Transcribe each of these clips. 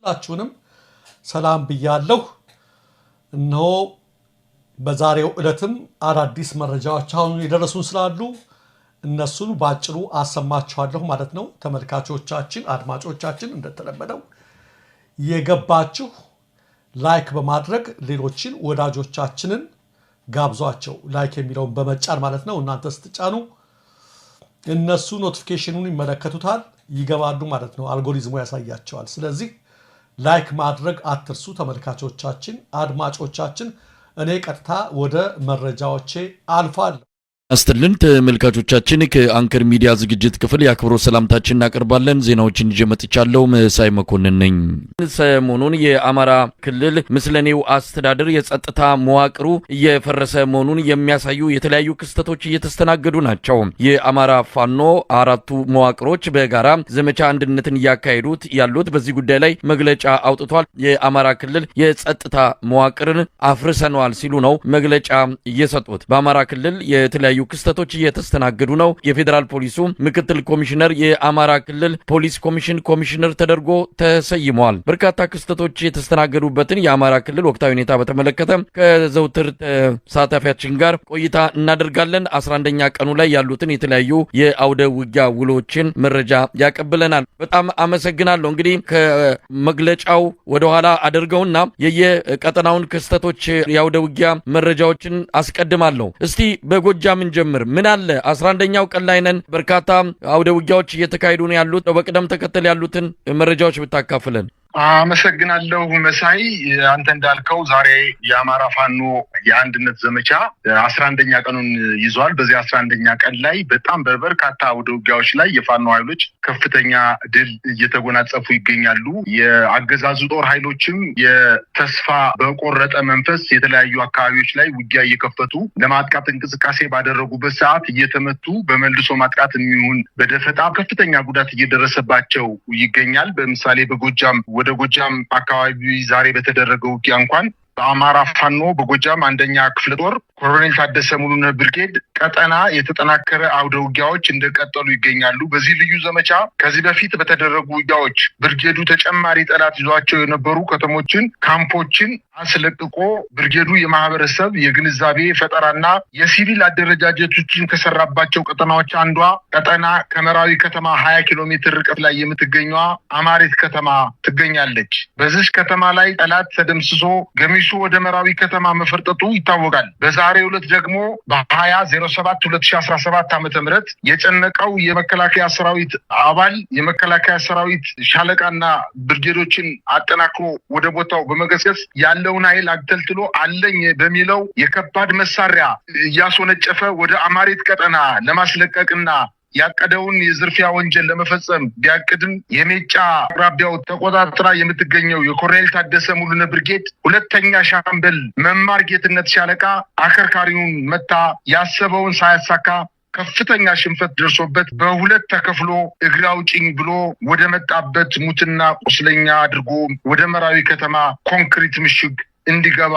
ሁላችሁንም ሰላም ብያለሁ። እነሆ በዛሬው ዕለትም አዳዲስ መረጃዎች አሁን የደረሱን ስላሉ እነሱን ባጭሩ አሰማችኋለሁ ማለት ነው። ተመልካቾቻችን፣ አድማጮቻችን እንደተለመደው የገባችሁ ላይክ በማድረግ ሌሎችን ወዳጆቻችንን ጋብዟቸው። ላይክ የሚለውን በመጫን ማለት ነው። እናንተ ስትጫኑ እነሱ ኖቲፊኬሽኑን ይመለከቱታል፣ ይገባሉ ማለት ነው። አልጎሪዝሙ ያሳያቸዋል። ስለዚህ ላይክ ማድረግ አትርሱ ተመልካቾቻችን፣ አድማጮቻችን። እኔ ቀጥታ ወደ መረጃዎቼ አልፋለሁ። አስተልን ተመልካቾቻችን ከአንከር ሚዲያ ዝግጅት ክፍል የአክብሮት ሰላምታችን እናቀርባለን። ዜናዎችን ይዤ መጥቻለሁ። መሳይ መኮንን ነኝ። ሰሞኑን የአማራ ክልል ምስለኔው አስተዳደር የጸጥታ መዋቅሩ እየፈረሰ መሆኑን የሚያሳዩ የተለያዩ ክስተቶች እየተስተናገዱ ናቸው። የአማራ ፋኖ አራቱ መዋቅሮች በጋራ ዘመቻ አንድነትን እያካሄዱት ያሉት በዚህ ጉዳይ ላይ መግለጫ አውጥቷል። የአማራ ክልል የጸጥታ መዋቅርን አፍርሰነዋል ሲሉ ነው መግለጫ እየሰጡት። በአማራ ክልል የተለያዩ ክስተቶች እየተስተናገዱ ነው። የፌዴራል ፖሊሱ ምክትል ኮሚሽነር የአማራ ክልል ፖሊስ ኮሚሽን ኮሚሽነር ተደርጎ ተሰይመዋል። በርካታ ክስተቶች የተስተናገዱበትን የአማራ ክልል ወቅታዊ ሁኔታ በተመለከተ ከዘውትር ተሳታፊያችን ጋር ቆይታ እናደርጋለን። 11ኛ ቀኑ ላይ ያሉትን የተለያዩ የአውደ ውጊያ ውሎችን መረጃ ያቀብለናል። በጣም አመሰግናለሁ። እንግዲህ ከመግለጫው ወደኋላ አድርገውና የየቀጠናውን ክስተቶች የአውደ ውጊያ መረጃዎችን አስቀድማለሁ። እስቲ በጎጃም ጀምር ምን አለ? 11ኛው ቀን ላይ ነን። በርካታ አውደ ውጊያዎች እየተካሄዱ ነው ያሉት። በቅደም ተከተል ያሉትን መረጃዎች ብታካፍለን። አመሰግናለሁ መሳይ። አንተ እንዳልከው ዛሬ የአማራ ፋኖ የአንድነት ዘመቻ 11ኛ ቀኑን ይዟል። በዚህ 11ኛ ቀን ላይ በጣም በርካታ አውደ ውጊያዎች ላይ የፋኖ ኃይሎች ከፍተኛ ድል እየተጎናጸፉ ይገኛሉ። የአገዛዙ ጦር ኃይሎችም የተስፋ በቆረጠ መንፈስ የተለያዩ አካባቢዎች ላይ ውጊያ እየከፈቱ ለማጥቃት እንቅስቃሴ ባደረጉበት ሰዓት እየተመቱ በመልሶ ማጥቃት የሚሆን በደፈጣ ከፍተኛ ጉዳት እየደረሰባቸው ይገኛል። በምሳሌ በጎጃም ወደ ጎጃም አካባቢ ዛሬ በተደረገው ውጊያ እንኳን በአማራ ፋኖ በጎጃም 1ኛ ክፍለ ጦር ኮሎኔል ታደሰ ሙሉነህ ብርጌድ ቀጠና የተጠናከረ አውደ ውጊያዎች እንደቀጠሉ ይገኛሉ። በዚህ ልዩ ዘመቻ ከዚህ በፊት በተደረጉ ውጊያዎች ብርጌዱ ተጨማሪ ጠላት ይዟቸው የነበሩ ከተሞችን፣ ካምፖችን አስለቅቆ ብርጌዱ የማህበረሰብ የግንዛቤ ፈጠራና የሲቪል አደረጃጀቶችን ከሰራባቸው ቀጠናዎች አንዷ ቀጠና ከመራዊ ከተማ 20 ኪሎ ሜትር ርቀት ላይ የምትገኘዋ አማሬት ከተማ ትገኛለች። በዚህ ከተማ ላይ ጠላት ተደምስሶ ገሚሱ ወደ መራዊ ከተማ መፈርጠጡ ይታወቃል። በዛሬው ዕለት ደግሞ በ20/07/2017 ዓ.ም የጨነቀው የመከላከያ ሰራዊት አባል የመከላከያ ሰራዊት ሻለቃና ብርጌዶችን አጠናክሮ ወደ ቦታው በመገስገስ ያለውን ኃይል አግተልትሎ አለኝ በሚለው የከባድ መሳሪያ እያስወነጨፈ ወደ አማሬት ቀጠና ለማስለቀቅና ያቀደውን የዝርፊያ ወንጀል ለመፈጸም ቢያቅድም የሜጫ አቅራቢያው ተቆጣጥራ የምትገኘው የኮሎኔል ታደሰ ሙሉነህ ብርጌድ 2ኛ ሻምበል መማር ጌትነት ሻለቃ አከርካሪውን መታ ያሰበውን ሳያሳካ ከፍተኛ ሽንፈት ደርሶበት በሁለት ተከፍሎ እግራ አውጪኝ ብሎ ወደ መጣበት ሙትና ቁስለኛ አድርጎ ወደ መራዊ ከተማ ኮንክሪት ምሽግ እንዲገባ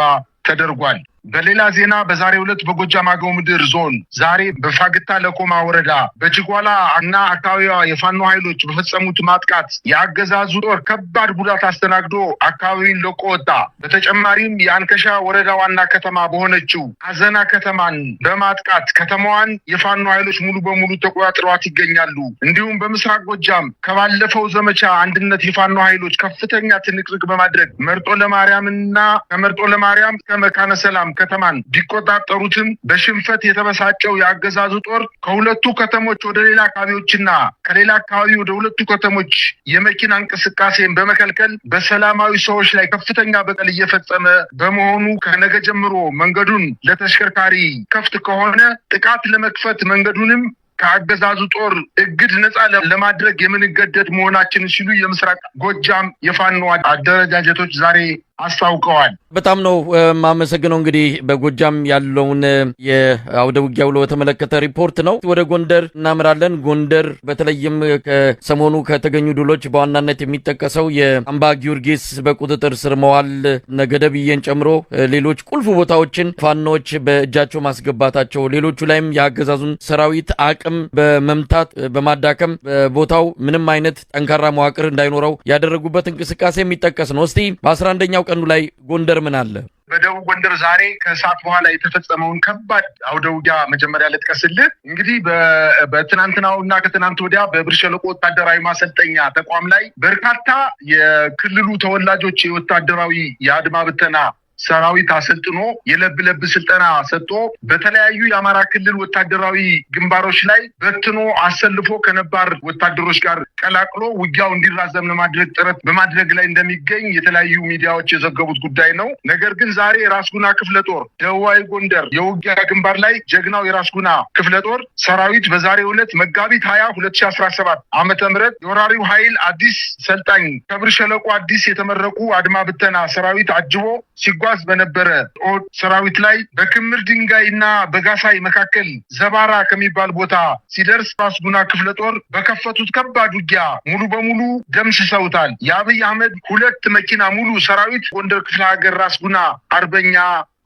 ተደርጓል። በሌላ ዜና በዛሬው ዕለት በጎጃም አገው ምድር ዞን ዛሬ በፋግታ ለኮማ ወረዳ በጅጓላ እና አካባቢዋ የፋኖ ኃይሎች በፈጸሙት ማጥቃት የአገዛዙ ጦር ከባድ ጉዳት አስተናግዶ አካባቢውን ለቆ ወጣ። በተጨማሪም የአንከሻ ወረዳ ዋና ከተማ በሆነችው አዘና ከተማን በማጥቃት ከተማዋን የፋኖ ኃይሎች ሙሉ በሙሉ ተቆጣጥረዋት ይገኛሉ። እንዲሁም በምስራቅ ጎጃም ከባለፈው ዘመቻ አንድነት የፋኖ ኃይሎች ከፍተኛ ትንቅንቅ በማድረግ መርጦ ለማርያምና ከመርጦ ለማርያም ከመካነ ሰላም ከተማን ቢቆጣጠሩትም በሽንፈት የተበሳጨው የአገዛዙ ጦር ከሁለቱ ከተሞች ወደ ሌላ አካባቢዎችና ከሌላ አካባቢ ወደ ሁለቱ ከተሞች የመኪና እንቅስቃሴን በመከልከል በሰላማዊ ሰዎች ላይ ከፍተኛ በቀል እየፈጸመ በመሆኑ ከነገ ጀምሮ መንገዱን ለተሽከርካሪ ክፍት ከሆነ ጥቃት ለመክፈት መንገዱንም ከአገዛዙ ጦር እግድ ነፃ ለማድረግ የምንገደድ መሆናችን ሲሉ የምስራቅ ጎጃም የፋኖ አደረጃጀቶች ዛሬ አስታውቀዋል። በጣም ነው ማመሰግነው። እንግዲህ በጎጃም ያለውን የአውደ ውጊያ ውሎ በተመለከተ ሪፖርት ነው። ወደ ጎንደር እናምራለን። ጎንደር በተለይም ከሰሞኑ ከተገኙ ድሎች በዋናነት የሚጠቀሰው የአምባ ጊዮርጊስ በቁጥጥር ስር መዋል ነገደብዬን ጨምሮ ሌሎች ቁልፍ ቦታዎችን ፋኖች በእጃቸው ማስገባታቸው፣ ሌሎቹ ላይም የአገዛዙን ሰራዊት አቅም በመምታት በማዳከም ቦታው ምንም አይነት ጠንካራ መዋቅር እንዳይኖረው ያደረጉበት እንቅስቃሴ የሚጠቀስ ነው። እስቲ በ11ኛው ቀኑ ላይ ጎንደር ምን አለ? በደቡብ ጎንደር ዛሬ ከሰዓት በኋላ የተፈጸመውን ከባድ አውደ ውጊያ መጀመሪያ ልጥቀስልህ። እንግዲህ በትናንትናውና ከትናንት ወዲያ በብር ሸለቆ ወታደራዊ ማሰልጠኛ ተቋም ላይ በርካታ የክልሉ ተወላጆች የወታደራዊ የአድማ ብተና ሰራዊት አሰልጥኖ የለብ ስልጠና ሰጥቶ በተለያዩ የአማራ ክልል ወታደራዊ ግንባሮች ላይ በትኖ አሰልፎ ከነባር ወታደሮች ጋር ቀላቅሎ ውጊያው እንዲራዘም ለማድረግ ጥረት በማድረግ ላይ እንደሚገኝ የተለያዩ ሚዲያዎች የዘገቡት ጉዳይ ነው። ነገር ግን ዛሬ የራስ ጉና ክፍለ ጦር ደቡባዊ ጎንደር የውጊያ ግንባር ላይ ጀግናው የራስ ጉና ክፍለ ጦር ሰራዊት በዛሬው ዕለት መጋቢት 20 2017 ዓመተ ምህረት የወራሪው ኃይል አዲስ ሰልጣኝ ከብር ሸለቆ አዲስ የተመረቁ አድማ ብተና ሰራዊት አጅቦ ሲጓዝ በነበረ ሰራዊት ላይ በክምር ድንጋይና በጋሳይ መካከል ዘባራ ከሚባል ቦታ ሲደርስ ራስ ጉና ክፍለ ጦር በከፈቱት ከባድ ውጊያ ሙሉ በሙሉ ደምስሰውታል። የአብይ አህመድ 2 መኪና ሙሉ ሰራዊት ጎንደር ክፍለ ሀገር ራስ ጉና አርበኛ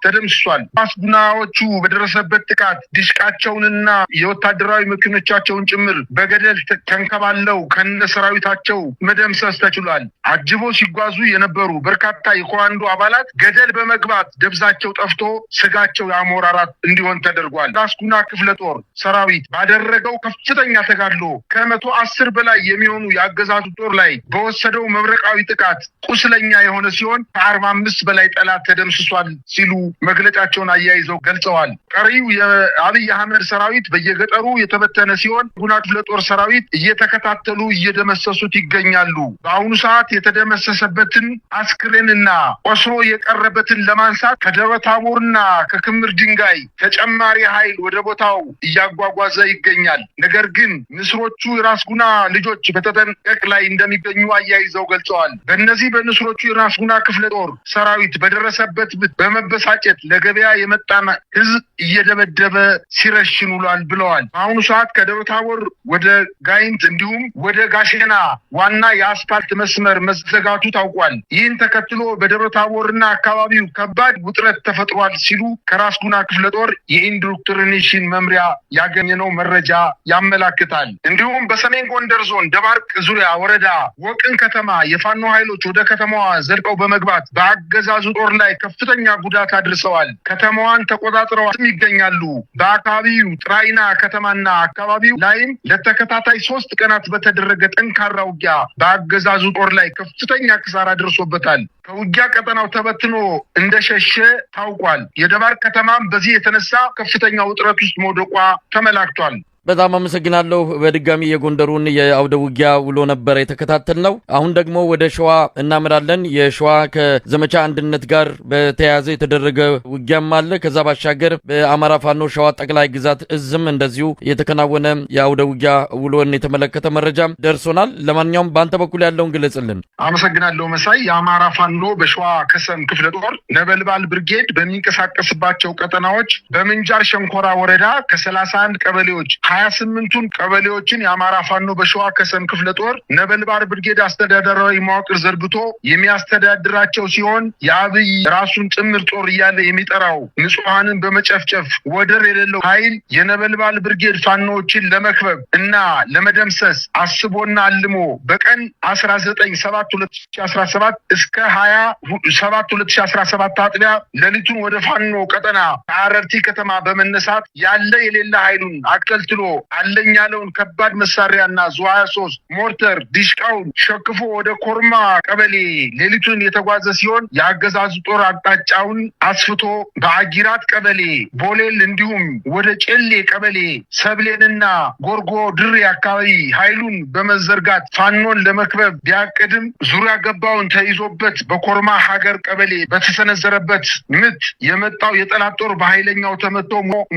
ተደምስሷል። ራስ ጉናዎቹ በደረሰበት ጥቃት ዲሽቃቸውንና የወታደራዊ መኪኖቻቸውን ጭምር በገደል ተንከባለው ከነ ሰራዊታቸው መደምሰስ ተችሏል። አጅቦ ሲጓዙ የነበሩ በርካታ የኮማንዶ አባላት ገደል በመግባት ደብዛቸው ጠፍቶ ስጋቸው የአሞራ ራት እንዲሆን ተደርጓል። ራስ ጉና ክፍለ ጦር ሰራዊት ባደረገው ከፍተኛ ተጋድሎ ከ110 በላይ የሚሆኑ የአገዛዙ ጦር ላይ በወሰደው መብረቃዊ ጥቃት ቁስለኛ የሆነ ሲሆን ከ45 በላይ ጠላት ተደምስሷል ሲሉ መግለጫቸውን አያይዘው ገልጸዋል። ቀሪው የአብይ አህመድ ሰራዊት በየገጠሩ የተበተነ ሲሆን ጉና ክፍለ ጦር ሰራዊት እየተከታተሉ እየደመሰሱት ይገኛሉ። በአሁኑ ሰዓት የተደመሰሰበትን አስክሬንና ቆስሎ የቀረበትን ለማንሳት ከደብረ ታቦርና ከክምር ድንጋይ ተጨማሪ ኃይል ወደ ቦታው እያጓጓዘ ይገኛል። ነገር ግን ንስሮቹ የራስ ጉና ልጆች በተጠንቀቅ ላይ እንደሚገኙ አያይዘው ገልጸዋል። በእነዚህ በንስሮቹ የራስ ጉና ክፍለ ጦር ሰራዊት በደረሰበት በመበሳጨት ለገበያ የመጣን ህዝብ እየደበደበ ሲረሽን ውሏል ብለዋል። በአሁኑ ሰዓት ከደብረ ታቦር ወደ ጋይንት እንዲሁም ወደ ጋሸና ዋና የአስፋልት መስመር መዘጋቱ ታውቋል። ይህን ተከትሎ በደብረ ታቦርና አካባቢው ከባድ ውጥረት ተፈጥሯል ሲሉ ከራስ ጉና ክፍለ ጦር የኢንዶክትሪኔሽን መምሪያ ያገኘነው መረጃ ያመላክታል። እንዲሁም በሰሜን ጎንደር ዞን ደባርቅ ዙሪያ ወረዳ ወቅን ከተማ የፋኖ ኃይሎች ወደ ከተማዋ ዘልቀው በመግባት በአገዛዙ ጦር ላይ ከፍተኛ ጉዳት አድርሰዋል። ከተማዋን ተቆጣጥረው ይገኛሉ። በአካባቢው ጥራይና ከተማና አካባቢው ላይም ለተከታታይ 3 ቀናት በተደረገ ጠንካራ ውጊያ በአገዛዙ ጦር ላይ ከፍተኛ ኪሳራ ደርሶበታል። ከውጊያ ቀጠናው ተበትኖ እንደሸሸ ታውቋል። የደባርቅ ከተማም በዚህ የተነሳ ከፍተኛ ውጥረት ውስጥ መውደቋ ተመላክቷል። በጣም አመሰግናለሁ። በድጋሚ የጎንደሩን የአውደ ውጊያ ውሎ ነበር የተከታተልነው። አሁን ደግሞ ወደ ሸዋ እናምራለን። የሸዋ ከዘመቻ አንድነት ጋር በተያያዘ የተደረገ ውጊያም አለ። ከዛ ባሻገር በአማራ ፋኖ ሸዋ ጠቅላይ ግዛት እዝም እንደዚሁ የተከናወነ የአውደ ውጊያ ውሎን የተመለከተ መረጃ ደርሶናል። ለማንኛውም በአንተ በኩል ያለውን ግለጽልን። አመሰግናለሁ መሳይ። የአማራ ፋኖ በሸዋ ከሰም ክፍለ ጦር ነበልባል ብርጌድ በሚንቀሳቀስባቸው ቀጠናዎች በምንጃር ሸንኮራ ወረዳ ከ31 ቀበሌዎች 28ቱን ቀበሌዎችን የአማራ ፋኖ በሸዋ ከሰም ክፍለ ጦር ነበልባል ብርጌድ አስተዳደራዊ መዋቅር ዘርግቶ የሚያስተዳድራቸው ሲሆን የአብይ ራሱን ጥምር ጦር እያለ የሚጠራው ንጹሐንን በመጨፍጨፍ ወደር የሌለው ኃይል የነበልባል ብርጌድ ፋኖዎችን ለመክበብ እና ለመደምሰስ አስቦና አልሞ በቀን 19/7/2017 እስከ 20/7/2017 አጥቢያ ሌሊቱን ወደ ፋኖ ቀጠና ከአረርቲ ከተማ በመነሳት ያለ የሌለ ኃይሉን አቀልጥሎ አለኝ ያለውን ከባድ መሳሪያና ዙ23 ሞርተር ዲሽቃውን ሸክፎ ወደ ኮርማ ቀበሌ ሌሊቱን የተጓዘ ሲሆን የአገዛዙ ጦር አቅጣጫውን አስፍቶ በአጊራት ቀበሌ ቦሌል እንዲሁም ወደ ጨሌ ቀበሌ ሰብሌንና ጎርጎ ድሬ አካባቢ ኃይሉን በመዘርጋት ፋኖን ለመክበብ ቢያቅድም ዙሪያ ገባውን ተይዞበት በኮርማ ሀገር ቀበሌ በተሰነዘረበት ምት የመጣው የጠላት ጦር በኃይለኛው ተመቶ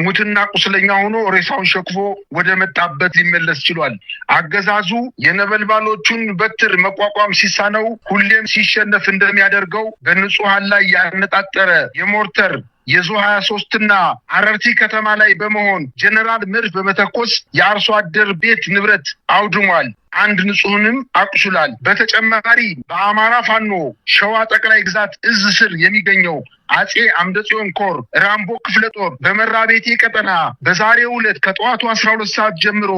ሙትና ቁስለኛ ሆኖ ሬሳውን ሸክፎ ወደ መጣበት ሊመለስ ችሏል። አገዛዙ የነበልባሎቹን በትር መቋቋም ሲሳነው ሁሌም ሲሸነፍ እንደሚያደርገው በንጹሃን ላይ ያነጣጠረ የሞርተር የዙ 23ና አረርቲ ከተማ ላይ በመሆን ጀነራል መድፍ በመተኮስ የአርሶ አደር ቤት ንብረት አውድሟል። አንድ ንጹህንም አቁስሏል። በተጨማሪ በአማራ ፋኖ ሸዋ ጠቅላይ ግዛት እዝ ስር የሚገኘው አጼ አምደጽዮን ኮር ራምቦ ክፍለ ጦር በመራቤቴ ቀጠና በዛሬው ዕለት ከጠዋቱ 12 ሰዓት ጀምሮ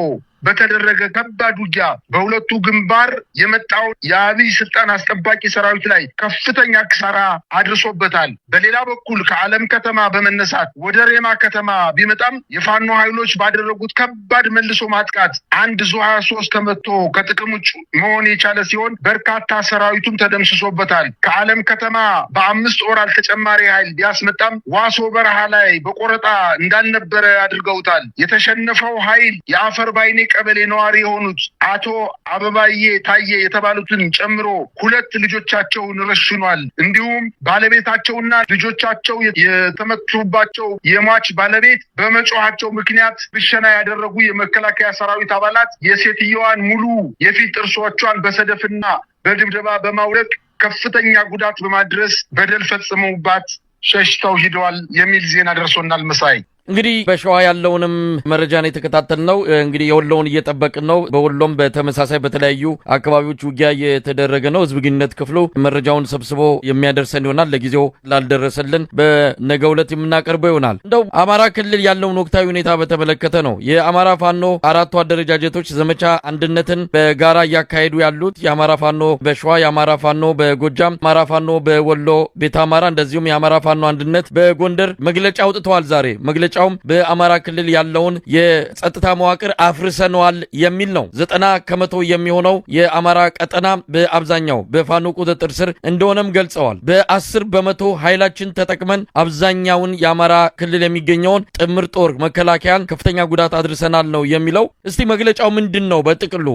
በተደረገ ከባድ ውጊያ በሁለቱ ግንባር የመጣው የአብይ ስልጣን አስጠባቂ ሰራዊት ላይ ከፍተኛ ክሳራ አድርሶበታል። በሌላ በኩል ከዓለም ከተማ በመነሳት ወደ ሬማ ከተማ ቢመጣም የፋኖ ኃይሎች ባደረጉት ከባድ መልሶ ማጥቃት አንድ ዙ 23 ተመቶ ከጥቅም ውጭ መሆን የቻለ ሲሆን በርካታ ሰራዊቱም ተደምስሶበታል። ከዓለም ከተማ በ5 ኦራል ተጨማሪ ኃይል ቢያስመጣም ዋሶ በረሃ ላይ በቆረጣ እንዳልነበረ አድርገውታል። የተሸነፈው ኃይል የአፈር ባይኔ ቀበሌ ነዋሪ የሆኑት አቶ አበባዬ ታዬ የተባሉትን ጨምሮ 2 ልጆቻቸውን ረሽኗል። እንዲሁም ባለቤታቸውና ልጆቻቸው የተመቱባቸው የሟች ባለቤት በመጮሃቸው ምክንያት ብሸና ያደረጉ የመከላከያ ሰራዊት አባላት የሴትየዋን ሙሉ የፊት ጥርሶቿን በሰደፍና በድብደባ በማውለቅ ከፍተኛ ጉዳት በማድረስ በደል ፈጽመውባት ሸሽተው ሂደዋል የሚል ዜና ደርሶናል። መሳይ እንግዲህ በሸዋ ያለውንም መረጃን የተከታተልነው እንግዲህ የወሎውን እየጠበቅን ነው። በወሎም በተመሳሳይ በተለያዩ አካባቢዎች ውጊያ እየተደረገ ነው። ህዝብ ግንኙነት ክፍሉ መረጃውን ሰብስቦ የሚያደርሰን ይሆናል። ለጊዜው ላልደረሰልን በነገው ዕለት የምናቀርበው ይሆናል። እንደው አማራ ክልል ያለውን ወቅታዊ ሁኔታ በተመለከተ ነው። የአማራ ፋኖ 4ቱ አደረጃጀቶች ዘመቻ አንድነትን በጋራ እያካሄዱ ያሉት የአማራ ፋኖ በሸዋ፣ የአማራ ፋኖ በጎጃም፣ የአማራ ፋኖ በወሎ ቤተ አማራ እንደዚሁም የአማራ ፋኖ አንድነት በጎንደር መግለጫ አውጥተዋል። ዛሬ መግለጫ በአማራ ክልል ያለውን የጸጥታ መዋቅር አፍርሰነዋል የሚል ነው። 90% የሚሆነው የአማራ ቀጠና በአብዛኛው በፋኖ ቁጥጥር ስር እንደሆነም ገልጸዋል። በ10% ኃይላችን ተጠቅመን አብዛኛውን የአማራ ክልል የሚገኘውን ጥምር ጦር መከላከያን ከፍተኛ ጉዳት አድርሰናል ነው የሚለው። እስቲ መግለጫው ምንድን ነው? በጥቅሉ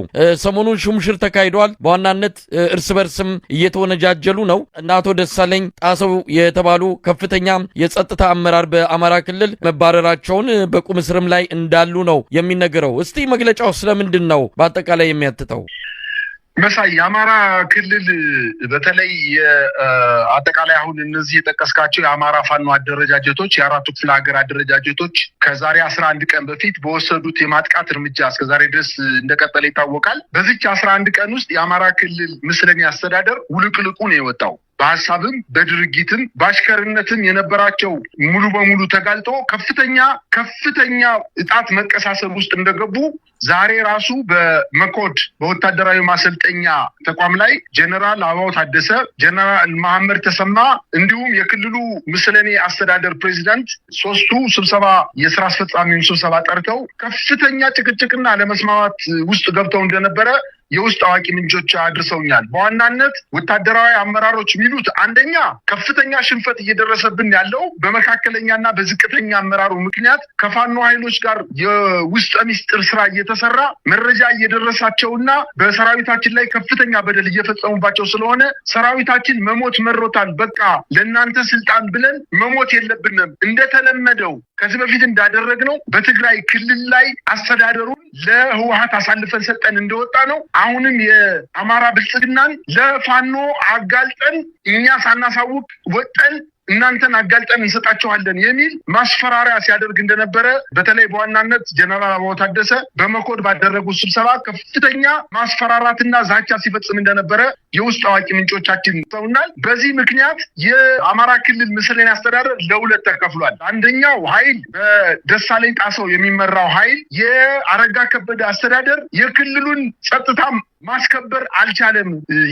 ሰሞኑን ሹምሽር ተካሂዷል። በዋናነት እርስ በርስም እየተወነጃጀሉ ነው እና አቶ ደሳለኝ ጣሰው የተባሉ ከፍተኛ የጸጥታ አመራር በአማራ ክልል መባረራቸውን በቁም እስርም ላይ እንዳሉ ነው የሚነገረው። እስቲ መግለጫው ስለምንድን ነው በአጠቃላይ የሚያትተው? መሳይ የአማራ ክልል በተለይ አጠቃላይ አሁን እነዚህ የጠቀስካቸው የአማራ ፋኖ አደረጃጀቶች የአራቱ ክፍለ ሀገር አደረጃጀቶች ከዛሬ 11 ቀን በፊት በወሰዱት የማጥቃት እርምጃ እስከዛሬ ድረስ እንደቀጠለ ይታወቃል። በዚች 11 ቀን ውስጥ የአማራ ክልል ምስለኔ አስተዳደር ውልቅልቁ ነው የወጣው። በሀሳብም በድርጊትም በአሽከርነትም የነበራቸው ሙሉ በሙሉ ተጋልጦ ከፍተኛ እጣት መቀሳሰብ ውስጥ እንደገቡ ዛሬ ራሱ በመኮድ በወታደራዊ ማሰልጠኛ ተቋም ላይ ጀነራል አበባው ታደሰ፣ ጀነራል መሐመድ ተሰማ እንዲሁም የክልሉ ምስለኔ አስተዳደር ፕሬዚዳንት 3ቱ ስብሰባ የስራ አስፈጻሚውን ስብሰባ ጠርተው ከፍተኛ ጭቅጭቅና ለመስማማት ውስጥ ገብተው እንደነበረ የውስጥ አዋቂ ምንጮች አድርሰውኛል። በዋናነት ወታደራዊ አመራሮች ሚሉት አንደኛ ከፍተኛ ሽንፈት እየደረሰብን ያለው በመካከለኛና በዝቅተኛ አመራሩ ምክንያት ከፋኖ ኃይሎች ጋር የውስጥ ሚስጥር ስራ እየተሰራ መረጃ እየደረሳቸውና በሰራዊታችን ላይ ከፍተኛ በደል እየፈጸሙባቸው ስለሆነ ሰራዊታችን መሞት መሮታል፣ በቃ ለእናንተ ስልጣን ብለን መሞት የለብንም፣ እንደተለመደው ከዚህ በፊት እንዳደረግነው በትግራይ ክልል ላይ አስተዳደሩን ለህወሓት አሳልፈን ሰጠን እንደወጣ ነው። አሁንም የአማራ ብልጽግናን ለፋኖ አጋልጠን እኛ ሳናሳውቅ ወጠን እናንተን አጋልጠን እንሰጣቸዋለን የሚል ማስፈራሪያ ሲያደርግ እንደነበረ በተለይ በዋናነት ጀነራል አበባው ታደሰ በመኮድ ባደረጉት ስብሰባ ከፍተኛ ማስፈራራትና ዛቻ ሲፈጽም እንደነበረ የውስጥ አዋቂ ምንጮቻችን ተውናል። በዚህ ምክንያት የአማራ ክልል ምስለኔ አስተዳደር ለሁለት ተከፍሏል። አንደኛው ኃይል በደሳለኝ ጣሰው የሚመራው ኃይል የአረጋ ከበደ አስተዳደር የክልሉን ጸጥታ ማስከበር አልቻለም።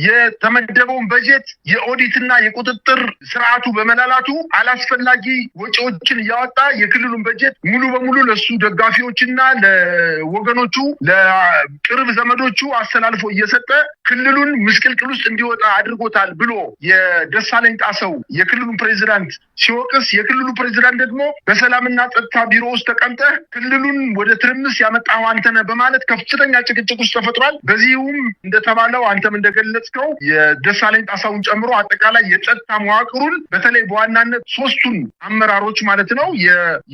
የተመደበውን በጀት የኦዲትና የቁጥጥር ስርዓቱ በመላላቱ አላስፈላጊ ወጪዎችን እያወጣ የክልሉን በጀት ሙሉ በሙሉ ለሱ ደጋፊዎችና ለወገኖቹ ለቅርብ ዘመዶቹ አስተላልፎ እየሰጠ ክልሉን ምስቅልቅል ውስጥ እንዲወጣ አድርጎታል ብሎ የደሳለኝ ጣሰው የክልሉን ፕሬዚዳንት ሲወቅስ፣ የክልሉ ፕሬዚዳንት ደግሞ በሰላምና ጸጥታ ቢሮ ውስጥ ተቀምጠህ ክልሉን ወደ ትርምስ ያመጣው አንተ ነህ በማለት ከፍተኛ ጭቅጭቅ ውስጥ ተፈጥሯል። በዚህም እንደተባለው አንተም እንደገለጽከው የደሳለኝ ጣሳውን ጨምሮ አጠቃላይ የጸጥታ መዋቅሩን በተለይ በዋናነት ሶስቱን አመራሮች ማለት ነው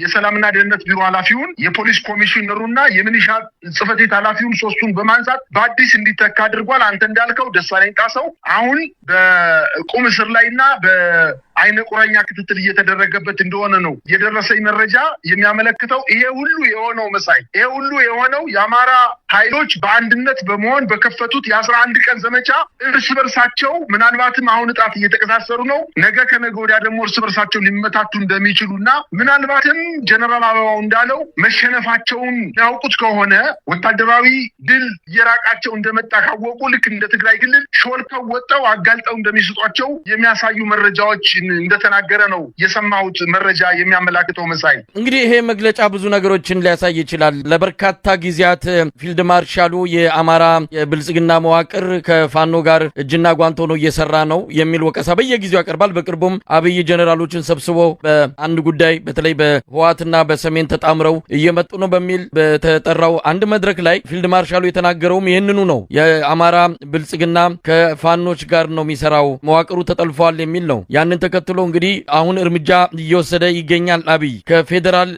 የሰላምና ደህንነት ቢሮ ኃላፊውን የፖሊስ ኮሚሽነሩና የሚሊሻ ጽሕፈት ቤት ኃላፊውን ሶስቱን በማንሳት በአዲስ እንዲተካ አድርጓል። አንተ እንዳልከው ደሳለኝ ጣሰው አሁን በቁም እስር ላይና በአይነ ቁረኛ ክትትል እየተደረገበት እንደሆነ ነው የደረሰኝ መረጃ የሚያመለክተው። ይሄ ሁሉ የሆነው መሳይ ይሄ ሁሉ የሆነው የአማራ ኃይሎች በአንድነት በመሆን በከፈቱት የ11 ቀን ዘመቻ እርስ በርሳቸው ምናልባትም አሁን እጣት እየተቀሳሰሩ ነው። ነገ ከነገ ወዲያ ደግሞ እርስ በርሳቸው ሊመታቱ እንደሚችሉና ምናልባትም ጀነራል አበባው እንዳለው መሸነፋቸውን ያውቁት ከሆነ ወታደራዊ ድል እየራቃቸው እንደመጣ ካወቁ ልክ እንደ ትግራይ ክልል ሾልከው ወጣው አጋልጠው እንደሚሰጧቸው የሚያሳዩ መረጃዎች እንደተናገረ ነው የሰማሁት መረጃ የሚያመላክተው። መሳይ እንግዲህ ይሄ መግለጫ ብዙ ነገሮችን ሊያሳይ ይችላል። ለበርካታ ጊዜያት ፊልድ ማርሻሉ የአማራ የብልጽግና መዋቅር ከፋኖ ጋር እጅና ጓንት ሆኖ እየሰራ ነው የሚል ወቀሳ በየጊዜው ያቀርባል። በቅርቡም አብይ ጀነራሎችን ሰብስቦ በአንድ ጉዳይ በተለይ በህወሓትና በሰሜን ተጣምረው እየመጡ ነው በሚል በተጠራው አንድ መድረክ ላይ ፊልድ ማርሻሉ የተናገረውም ይህንኑ ነው። የአማራ ብልጽግና ከፋኖች ጋር ነው የሚሰራው፣ መዋቅሩ ተጠልፏል የሚል ነው። ያንን ተከትሎ እንግዲህ አሁን እርምጃ እየወሰደ ይገኛል። አብይ ከፌዴራል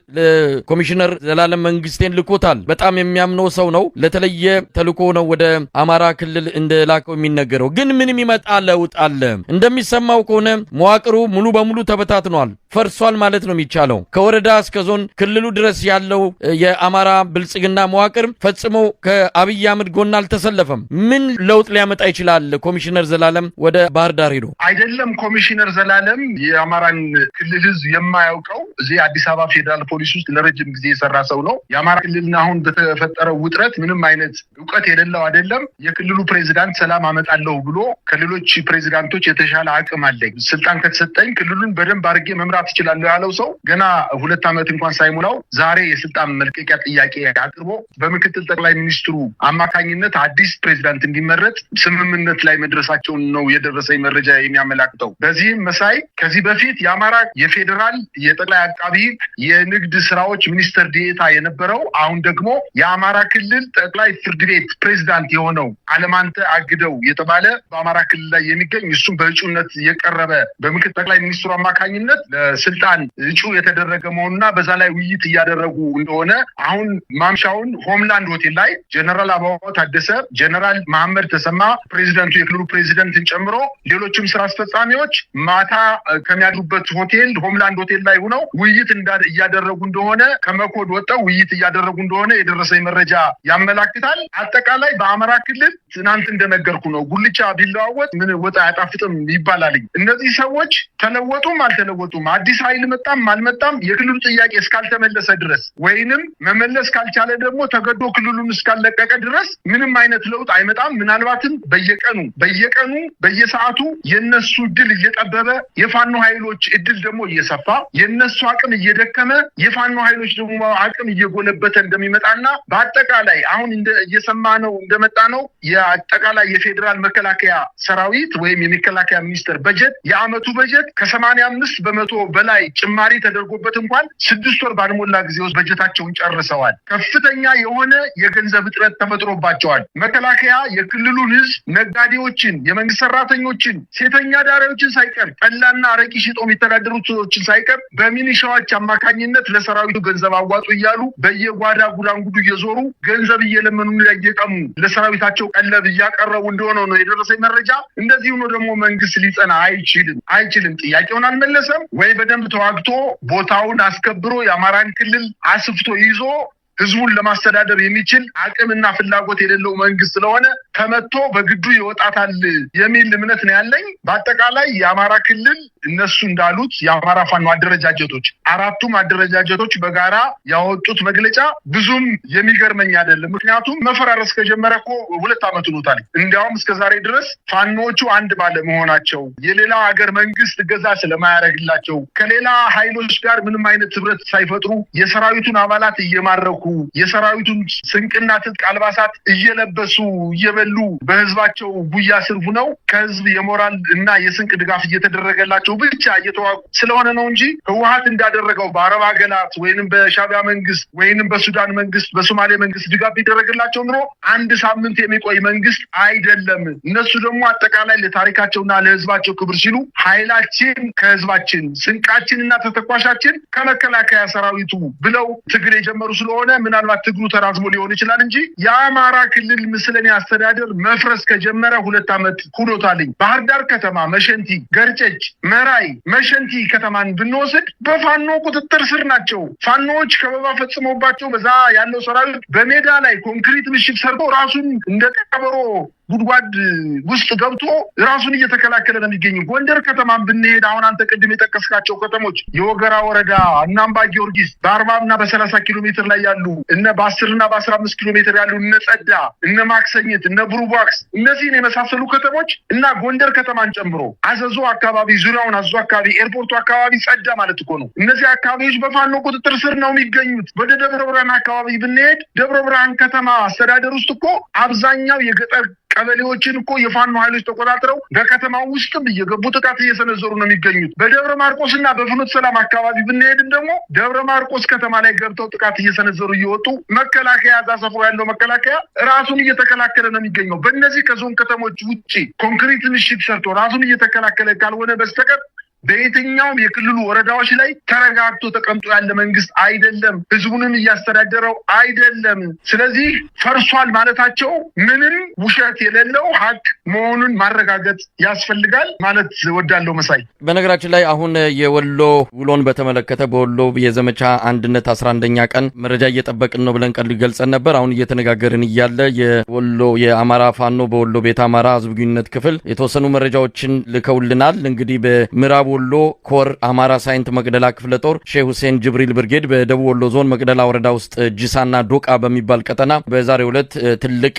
ኮሚሽነር ዘላለም መንግስቴን ልኮታል። በጣም የሚያምነው ሰው ነው። ለተለየ ተልኮ ነው ወደ አማራ ክልል እንደላከው የሚነገረው። ግን ምን የሚመጣ ለውጥ አለ? እንደሚሰማው ከሆነ መዋቅሩ ሙሉ በሙሉ ተበታትኗል፣ ፈርሷል ማለት ነው የሚቻለው። ከወረዳ እስከ ዞን ክልሉ ድረስ ያለው የአማራ ብልጽግና መዋቅር ፈጽሞ ከአብይ አህመድ ጎን አልተሰለፈም። ምን ለውጥ ሊያመጣ ይችላል? ኮሚሽነር ዘላለም ወደ ባህር ዳር ሄዶ አይደለም። ኮሚሽነር ዘላለም የአማራን ክልል ህዝብ የማያውቀው እዚህ አዲስ አበባ ፌዴራል ፖሊስ ውስጥ ለረጅም ጊዜ የሰራ ሰው ነው። የአማራ ክልልና አሁን በተፈጠረው ውጥረት ምንም አይነት እውቀት የሌለው አይደለም። የክልሉ ፕሬዚዳንት ሰላም አመጣለሁ ብሎ ከሌሎች ፕሬዚዳንቶች የተሻለ አቅም አለኝ፣ ስልጣን ከተሰጠኝ ክልሉን በደንብ አድርጌ መምራት ይችላል ያለው ሰው ገና 2 ዓመት እንኳን ሳይሞላው ዛሬ የስልጣን መልቀቂያ ጥያቄ አቅርቦ በምክትል ጠቅላይ ሚኒስትሩ አማካኝነት አዲስ ፕሬዚዳንት እንዲመረጥ ስምምነት ላይ መድረሳቸውን ነው የደረሰኝ መረጃ የሚያመላክተው። በዚህም መሳይ ከዚህ በፊት የአማራ የፌዴራል የጠቅላይ አቃቢ የንግድ ስራዎች ሚኒስትር ዴኤታ የነበረው አሁን ደግሞ የአማራ ክልል ጠቅላይ ፍርድ ቤት ፕሬዚዳንት የሆነው አለማንተ አግደው የተባለ በአማራ ክልል ላይ የሚገኝ እሱም በእጩነት የቀረበ በምክትል ጠቅላይ ሚኒስትሩ አማካኝነት ለስልጣን እጩ የተደረገ መሆኑና በዛ ላይ ውይይት እያደረጉ እንደሆነ አሁን ማምሻውን ሆምላንድ ሆቴል ላይ ጀነራል አበባው ታደሰ፣ ጀነራል መሐመድ ተሰማ፣ ፕሬዚደንቱ የክልሉ ፕሬዚደንትን ጨምሮ ሌሎችም ስራ አስፈጻሚዎች ማታ ከሚያድሩበት ሆቴል ሆምላንድ ሆቴል ላይ ሆነው ውይይት እያደረጉ እንደሆነ ከመኮድ ወጣው ውይይት እያደረጉ እንደሆነ የደረሰኝ መረጃ ያመላክታል። አጠቃላይ በአማራ ክልል ትናንት እንደነገርኩ ነው፣ ጉልቻ ቢለዋወጥ ምን ወጣ አያጣፍጥም ይባላል። እነዚህ ሰዎች ተለወጡም አልተለወጡም፣ አዲስ ኃይል መጣም አልመጣም የክልሉ ጥያቄ እስካልተመለሰ ድረስ ወይንም መመለስ ካልቻለ ደግሞ ተገዶ ክልሉን እስካለቀቀ ድረስ ምንም አይነት ለውጥ አይመጣም። ምናልባትም በየቀኑ በየሰዓቱ የነሱ እድል እየጠበበ የፋኖ ኃይሎች እድል ደግሞ እየሰፋ የነሱ አቅም እየደከመ የፋኖ ኃይሎች ደግሞ አቅም እየጎለበተ እንደሚመጣና በአጠቃላይ አሁን እየሰማ ነው እንደመጣ ነው የአጠቃላይ የፌዴራል መከላከያ ሰራዊት ወይም የመከላከያ ሚኒስቴር በጀት የአመቱ በጀት ከ85% በላይ ጭማሪ ተደርጎበት እንኳን 6 ወር ባልሞላ ጊዜ ውስጥ በጀታቸውን ጨርሰዋል። ከፍተኛ የሆነ የገንዘብ እጥረት ተፈጥሮባቸዋል። መከላከያ የክልሉን ህዝብ፣ ነጋዴዎችን፣ የመንግስት ሰራተኞችን፣ ሴተኛ ዳሪዎችን ሳይቀር ጠላና አረቂ ሽጦ የሚተዳደሩት ሰዎችን ሳይቀር በሚኒሻዎች አማካኝነት ለሰራዊቱ ገንዘብ አዋጡ እያሉ በየጓዳ ጉዳንጉዱ እየዞሩ ገንዘብ እየለመኑ እየቀሙ ለሰራዊታቸው ቀለብ እያቀረቡ እንደሆነ ነው የደረሰኝ መረጃ። እንደዚህ ሆኖ ደግሞ መንግስት ሊጸና አይችልም። ጥያቄውን አልመለሰም ወይ በደንብ ተዋግቶ ቦታውን አስከብሮ የአማራን ክልል አስፍቶ ይዞ ህዝቡን ለማስተዳደር የሚችል አቅምና ፍላጎት የሌለው መንግስት ስለሆነ ተመቶ በግዱ ይወጣታል የሚል እምነት ነው ያለኝ። በአጠቃላይ የአማራ ክልል እነሱ እንዳሉት የአማራ ፋኖ አደረጃጀቶች 4ቱም አደረጃጀቶች በጋራ ያወጡት መግለጫ ብዙም የሚገርመኝ አይደለም። ምክንያቱም መፈራረስ ከጀመረ እኮ 2 ዓመት ሆኖታል። እንዲያውም እስከዛሬ ድረስ ፋኖቹ አንድ ባለመሆናቸው የሌላ ሀገር መንግስት እገዛ ስለማያደርግላቸው ከሌላ ኃይሎች ጋር ምንም አይነት ህብረት ሳይፈጥሩ የሰራዊቱን አባላት እየማረኩ የሰራዊቱን ስንቅና ትጥቅ አልባሳት እየለበሱ እየበሉ በህዝባቸው ጉያ ስር ሆነው ከህዝብ የሞራል እና የስንቅ ድጋፍ እየተደረገላቸው ብቻ እየተዋጉ ስለሆነ ነው እንጂ ህወሓት እንዳደረገው በአረብ ሀገራት ወይንም በሻዕቢያ መንግስት ወይንም በሱዳን መንግስት በሶማሌ መንግስት ድጋፍ ቢደረግላቸው ኑሮ አንድ ሳምንት የሚቆይ መንግስት አይደለም። እነሱ ደግሞ አጠቃላይ ለታሪካቸውና ለህዝባቸው ክብር ሲሉ ኃይላችን ከህዝባችን ስንቃችንና ተተኳሻችን ከመከላከያ ሰራዊቱ ብለው ትግል የጀመሩ ስለሆነ ምናልባት ትግሉ ተራዝሞ ሊሆን ይችላል እንጂ የአማራ ክልል ምስለኔ አስተዳደር መፍረስ ከጀመረ 2 ዓመት ሆኖታልኝ። ባህር ዳር ከተማ፣ መሸንቲ፣ ገርጨጭ፣ መራይ፣ መሸንቲ ከተማን ብንወስድ በፋኖ ቁጥጥር ስር ናቸው። ፋኖዎች ከበባ ፈጽመውባቸው በዛ ያለው ሰራዊት በሜዳ ላይ ኮንክሪት ምሽግ ሰርቶ ራሱን እንደ ቀበሮ ጉድጓድ ውስጥ ገብቶ ራሱን እየተከላከለ ነው የሚገኘው። ጎንደር ከተማን ብንሄድ አሁን አንተ ቅድም የጠቀስካቸው ከተሞች የወገራ ወረዳ እና አምባ ጊዮርጊስ በ40 እና በ30 ኪሎ ሜትር ላይ ያሉ እነ በ10 እና በ15 ኪሎ ሜትር ያሉ እነ ጸዳ፣ እነ ማክሰኝት፣ እነ ብሩባክስ እነዚህን የመሳሰሉ ከተሞች እና ጎንደር ከተማን ጨምሮ አዘዞ አካባቢ ዙሪያውን አዘዞ አካባቢ ኤርፖርቱ አካባቢ ጸዳ ማለት እኮ ነው። እነዚህ አካባቢዎች በፋኖ ቁጥጥር ስር ነው የሚገኙት። ወደ ደብረ ብርሃን አካባቢ ብንሄድ ደብረ ብርሃን ከተማ አስተዳደር ውስጥ እኮ አብዛኛው የገጠር ቀበሌዎችን እኮ የፋኖ ኃይሎች ተቆጣጥረው በከተማው ውስጥም እየገቡ ጥቃት እየሰነዘሩ ነው የሚገኙት። በደብረ ማርቆስና በፍኖተ ሰላም አካባቢ ብንሄድም ደግሞ ደብረ ማርቆስ ከተማ ላይ ገብተው ጥቃት እየሰነዘሩ እየወጡ መከላከያ እዛ ሰፍሮ ያለው መከላከያ ራሱን እየተከላከለ ነው የሚገኘው። በእነዚህ ከዞን ከተሞች ውጪ ኮንክሪት ምሽግ ሰርቶ ራሱን እየተከላከለ ካልሆነ በስተቀር በየትኛውም የክልሉ ወረዳዎች ላይ ተረጋግቶ ተቀምጦ ያለ መንግስት አይደለም። ህዝቡንም እያስተዳደረው አይደለም። ስለዚህ ፈርሷል ማለታቸው ምንም ውሸት የሌለው ሀቅ መሆኑን ማረጋገጥ ያስፈልጋል ማለት ወዳለው መሳይ። በነገራችን ላይ አሁን የወሎ ውሎን በተመለከተ በወሎ የዘመቻ አንድነት 11ኛ ቀን መረጃ እየጠበቅን ነው ብለን ቀን ገልጸን ነበር። አሁን እየተነጋገርን እያለ የወሎ የአማራ ፋኖ በወሎ ቤት አማራ ህዝብ ግንኙነት ክፍል የተወሰኑ መረጃዎችን ልከውልናል። እንግዲህ በምዕራብ ወሎ ኮር አማራ ሳይንት መቅደላ ክፍለ ጦር ሼህ ሁሴን ጅብሪል ብርጌድ በደቡብ ወሎ ዞን መቅደላ ወረዳ ውስጥ ጂሳና ዶቃ በሚባል ቀጠና በዛሬው ዕለት ትልቅ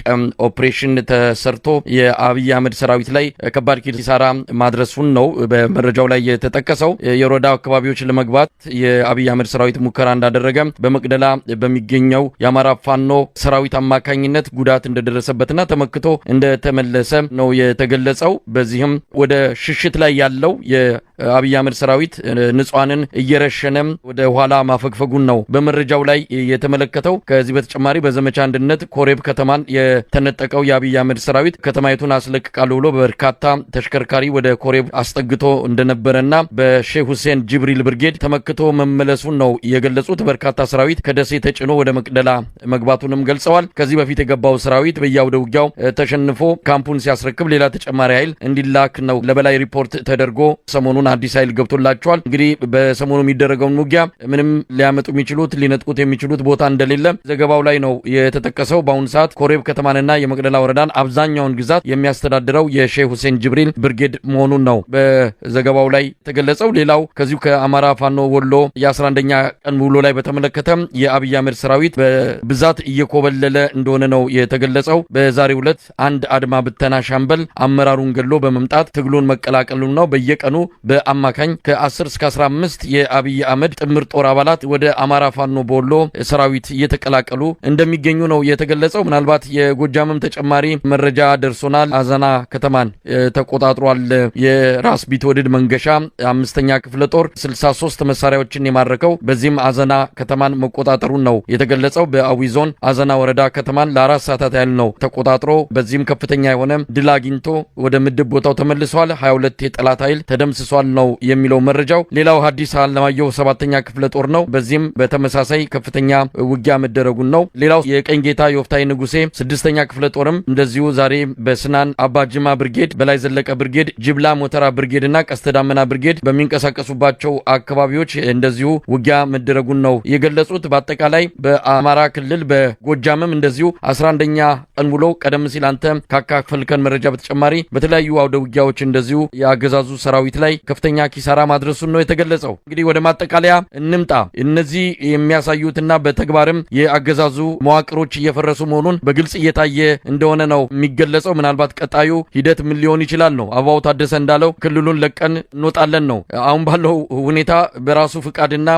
ኦፕሬሽን ተሰርቶ የአብይ አህመድ ሰራዊት ላይ ከባድ ኪሳራ ማድረሱን ነው በመረጃው ላይ የተጠቀሰው። የወረዳው አካባቢዎች ለመግባት የአብይ አህመድ ሰራዊት ሙከራ እንዳደረገ በመቅደላ በሚገኘው የአማራ ፋኖ ሰራዊት አማካኝነት ጉዳት እንደደረሰበትና ተመክቶ እንደተመለሰ ነው የተገለጸው። በዚህም ወደ ሽሽት ላይ ያለው የአብይ አህመድ ሰራዊት ንጹሃንን እየረሸነም ወደ ኋላ ማፈግፈጉን ነው በመረጃው ላይ የተመለከተው። ከዚህ በተጨማሪ በዘመቻ አንድነት ኮሬብ ከተማን የተነጠቀው የአብይ አህመድ ሰራዊት ከተማይቱን አስለቅቃለሁ ብሎ በርካታ ተሽከርካሪ ወደ ኮሬብ አስጠግቶ እንደነበረና በሼህ ሁሴን ጅብሪል ብርጌድ ተመክቶ መመለሱን ነው የገለጹት። በርካታ ሰራዊት ከደሴ ተጭኖ ወደ መቅደላ መግባቱንም ገልጸዋል። ከዚህ በፊት የገባው ሰራዊት በያውደ ውጊያው ተሸንፎ ካምፑን ሲያስረክብ ሌላ ተጨማሪ ኃይል እንዲላክ ነው ለበላይ ሪፖርት ተደርጎ ሰሞኑን አዲስ ኃይል ገብቶላቸዋል። እንግዲህ በሰሞኑ የሚደረገውን ውጊያ ምንም ሊያመጡ የሚችሉት ሊነጥቁት የሚችሉት ቦታ እንደሌለ ዘገባው ላይ ነው የተጠቀሰው። በአሁኑ ሰዓት ኮሬብ ከተማንና የመቅደላ ወረዳን አብዛኛውን ግዛት የሚያስተዳድረው የሼህ ሁሴን ጅብሪል ብርጌድ መሆኑን ነው በዘገባው ላይ የተገለጸው። ሌላው ከዚሁ ከአማራ ፋኖ ወሎ የ11ኛ ቀን ውሎ ላይ በተመለከተ የአብይ አህመድ ሰራዊት በብዛት እየኮበለለ እንደሆነ ነው የተገለጸው። በዛሬው ዕለት አንድ አድማ ብተና ሻምበል አመራሩን ገሎ በመምጣት ትግሉን መቀላቀሉን ነው። በየቀኑ በአማካኝ ከ10 እስከ 15 የአብይ አህመድ ጥምር ጦር አባላት ወደ አማራ ፋኖ በወሎ ሰራዊት እየተቀላቀሉ እንደሚገኙ ነው የተገለጸው። ምናልባት የጎጃምም ተጨማሪ መረጃ ደርሶናል። አዘና ከተማን ተቆጣጥሯል። የራስ ቢትወደድ መንገሻ 5ኛ ክፍለ ጦር 63 መሳሪያዎችን የማረከው በዚህም አዘና ከተማን መቆጣጠሩን ነው የተገለጸው። በአዊ ዞን አዘና ወረዳ ከተማን ለ4 ሰዓታት ያህል ነው ተቆጣጥሮ በዚህም ከፍተኛ የሆነ ድል አግኝቶ ወደ ምድብ ቦታው ተመልሷል። 22 የጠላት ኃይል ተደምስሷል ነው የሚለው መረጃው። ሌላው ሐዲስ ዓለማየሁ 7ኛ ክፍለ ጦር ነው። በዚህም በተመሳሳይ ከፍተኛ ውጊያ መደረጉን ነው። ሌላው የቀኝ ጌታ የወፍታይ ንጉሴ 6ኛ ክፍለ ጦርም እንደዚሁ ዛሬ በስናን አባጅማ ብርጌድ፣ በላይ ዘለቀ ብርጌድ፣ ጅብላ ሞተራ ብርጌድ እና ቀስተ ዳመና ብርጌድ በሚንቀሳቀሱባቸው አካባቢዎች እንደዚሁ ውጊያ መደረጉን ነው የገለጹት። በአጠቃላይ በአማራ ክልል በጎጃምም እንደዚሁ 11ኛ ቀን ውሎ ቀደም ሲል አንተ ካካፈልከን መረጃ በተጨማሪ በተለያዩ አውደ ውጊያዎች እንደዚሁ የአገዛዙ ሰራዊት ላይ ከፍተኛ ኪሳራ ማድረሱን ነው የተገለጸው። እንግዲህ ወደ ማጠቃለያ እንምጣ። እነዚህ የሚያሳዩትና በተግባርም የአገዛዙ መዋቅሮች እየፈረሱ መሆኑን በግልጽ እየታየ እንደሆነ ነው የሚገለጸው። ምናልባት ቀጣዩ ሂደት ምን ሊሆን ይችላል ነው። አበባው ታደሰ እንዳለው ክልሉን ለቀን እንወጣለን ነው። አሁን ባለው ሁኔታ በራሱ ፍቃድና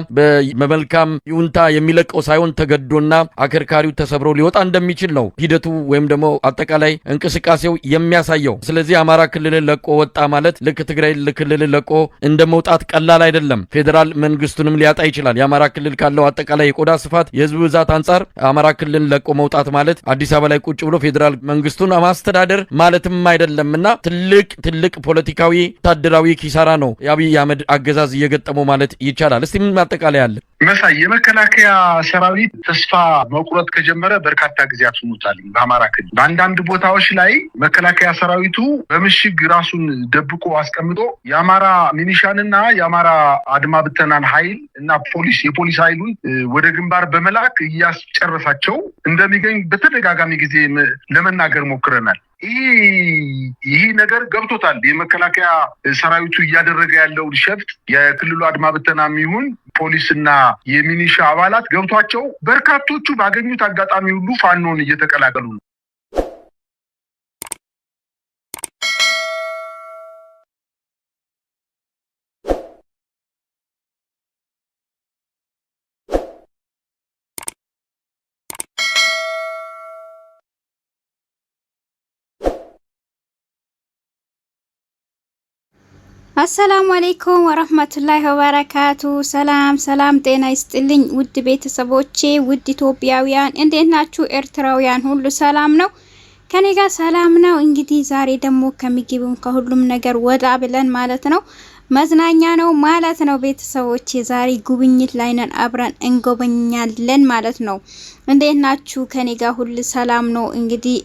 በመልካም ይሁንታ የሚለቀው ሳይሆን ተገዶና አከርካሪው ተሰብሮ ሊወጣ እንደሚችል ነው ሂደቱ ወይም ደግሞ አጠቃላይ እንቅስቃሴው የሚያሳየው። ስለዚህ አማራ ክልልን ለቆ ወጣ ማለት ልክ ትግራይ ክልልን ለቆ እንደመውጣት ቀላል አይደለም። ፌዴራል መንግስቱንም ሊያጣ ይችላል። የአማራ ክልል ካለው አጠቃላይ የቆዳ ስፋት የህዝብ ብዛት አንጻር አማራ ክልልን ለቆ መውጣት ማለት አዲስ አበባ ላይ ቁጭ ብሎ ፌዴራል መንግስቱን ማስተዳደር ማለትም አይደለምና ትልቅ ፖለቲካዊ ወታደራዊ ኪሳራ ነው የአብይ አህመድ አገዛዝ እየገጠመው ማለት ይቻላል። እስቲ ምን ማጠቃለያ አለ? መሳይ የመከላከያ ሰራዊት ተስፋ መቁረጥ ከጀመረ በርካታ ጊዜያት ሆኖታል። በአማራ ክልል በአንዳንድ ቦታዎች ላይ መከላከያ ሰራዊቱ በምሽግ ራሱን ደብቆ አስቀምጦ የአማራ ሚኒሻንና የአማራ አድማ ብተናን ኃይል እና የፖሊስ ኃይሉን ወደ ግንባር በመላክ እያስጨረሳቸው እንደሚገኝ በተደጋጋሚ ጊዜ ለመናገር ሞክረናል። ይህ ነገር ገብቶታል። የመከላከያ ሰራዊቱ እያደረገ ያለው ሸፍጥ የክልሉ አድማ ብተናም ይሁን ፖሊስና የሚኒሻ አባላት ገብቷቸው በርካቶቹ ባገኙት አጋጣሚ ሁሉ ፋኖን እየተቀላቀሉ ነው። አሰላሙ አለይኩም ወራህመቱላሂ ወበረካቱ። ሰላም ጤና ይስጥልኝ ውድ ቤተሰቦቼ፣ ውድ ኢትዮጵያውያን እንዴት ናችሁ? ኤርትራውያን ሁሉ ሰላም ነው? ከኔ ጋር ሰላም ነው። እንግዲህ ዛሬ ደግሞ ከምግብም ከሁሉም ነገር ወጣ ብለን ማለት ነው መዝናኛ ነው ማለት ነው። ቤተሰቦቼ ዛሬ ጉብኝት ላይ ነን፣ አብረን እንጎበኛለን ማለት ነው። እንዴት ናችሁ? ከኔ ጋር ሁሉ ሰላም ነው። እንግዲህ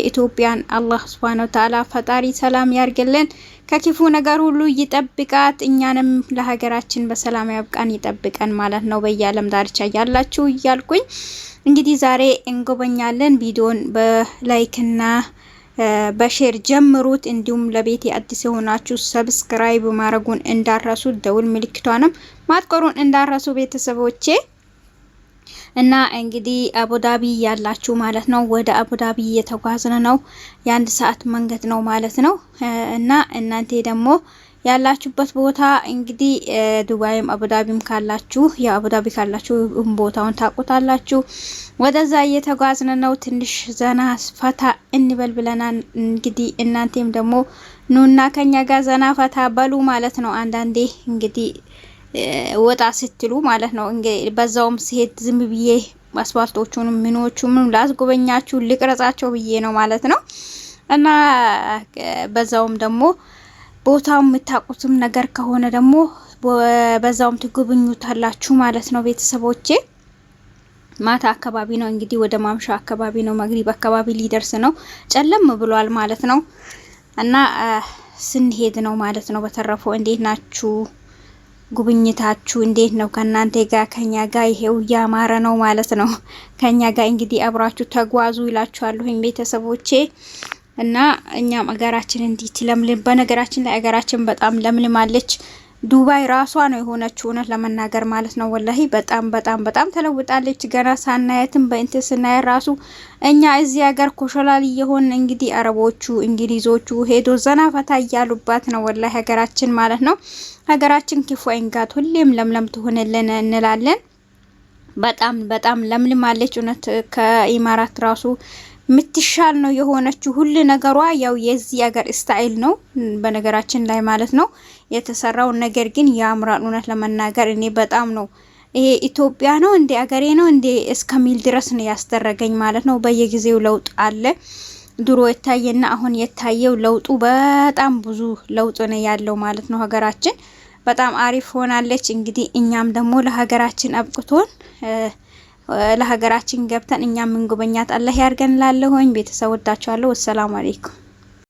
ኢትዮጵያን አላህ Subhanahu Wa Ta'ala ፈጣሪ ሰላም ያርግልን፣ ከክፉ ነገር ሁሉ ይጠብቃት፣ እኛንም ለሀገራችን በሰላም ያብቃን ይጠብቀን ማለት ነው። በየዓለም ዳርቻ ያላችሁ እያልኩኝ እንግዲህ ዛሬ እንጎበኛለን። ቪዲዮን በላይክና በሼር ጀምሩት። እንዲሁም ለቤቴ አዲስ የሆናችሁ ሰብስክራይብ ማድረጉን እንዳረሱ፣ ደውል ምልክቷንም ማጥቆሩን እንዳረሱ ቤተሰቦቼ። እና እንግዲህ አቡዳቢ ያላችሁ ማለት ነው ወደ አቡዳቢ እየተጓዝነ ነው። የአንድ ሰዓት መንገድ ነው ማለት ነው። እና እናንተ ደግሞ ያላችሁበት ቦታ እንግዲህ ዱባይም አቡዳቢም ካላችሁ አቡዳቢ ካላችሁ ቦታውን ታውቁታላችሁ። ወደዛ እየተጓዝነ ነው። ትንሽ ዘና ፈታ እንበል ብለናል። እንግዲህ እናንተም ደግሞ ኑና ከኛ ጋር ዘና ፈታ በሉ ማለት ነው። አንዳንዴ እንግዲህ ወጣ ስትሉ ማለት ነው። እንግዲህ በዛውም ሲሄድ ዝም ብዬ አስፋልቶቹንም ምኖቹንም ላስጎበኛችሁ ልቅረጻቸው ብዬ ነው ማለት ነው። እና በዛውም ደግሞ ቦታው የምታውቁትም ነገር ከሆነ ደግሞ በዛውም ትጎበኙታላችሁ ማለት ነው ቤተሰቦቼ። ማታ አካባቢ ነው እንግዲህ ወደ ማምሻ አካባቢ ነው፣ መግሪብ አካባቢ ሊደርስ ነው፣ ጨለም ብሏል ማለት ነው። እና ስንሄድ ነው ማለት ነው። በተረፈው እንዴት ናችሁ? ጉብኝታችሁ እንዴት ነው? ከናንተ ጋር ከኛ ጋር ይሄው ያማረ ነው ማለት ነው። ከኛ ጋር እንግዲህ አብራችሁ ተጓዙ ይላችኋለሁ ቤተሰቦቼ። እና እኛም አገራችን እንዲት ለምለም፣ በነገራችን ላይ አገራችን በጣም ለምልማለች። ዱባይ ራሷ ነው የሆነችው እውነት ለመናገር ማለት ነው። ወላሂ በጣም ተለውጣለች። ገና ሳናየትም በእንት ስናይ ራሱ እኛ እዚህ ሀገር ኮሾላል የሆን እንግዲህ አረቦቹ እንግሊዞቹ ሄዶ ዘና ፈታ እያሉባት ነው ወላሂ ሀገራችን ማለት ነው። ሀገራችን ክፉ አይንካት፣ ሁሌም ለምለም ትሆንልን እንላለን። በጣም ለምልማለች እውነት። ከኢማራት ራሱ ምትሻል ነው የሆነችው ሁሉ ነገሯ። ያው የዚህ ሀገር ስታይል ነው በነገራችን ላይ ማለት ነው የተሰራው ነገር ግን ያምራል እውነት ለመናገር። እኔ በጣም ነው ይሄ ኢትዮጵያ ነው እንደ ሀገሬ ነው እንደ እስከሚል ድረስ ነው ያስደረገኝ ማለት ነው። በየጊዜው ለውጥ አለ። ድሮ የታየና አሁን የታየው ለውጡ በጣም ብዙ ለውጥ ነው ያለው ማለት ነው። ሀገራችን በጣም አሪፍ ሆናለች። እንግዲህ እኛም ደግሞ ለሀገራችን አብቅቶን ለሀገራችን ገብተን እኛም እንጎበኛት አላህ ያርገን ላለሁኝ ቤተሰብ ወዳችኋለሁ። ወሰላሙ አለይኩም።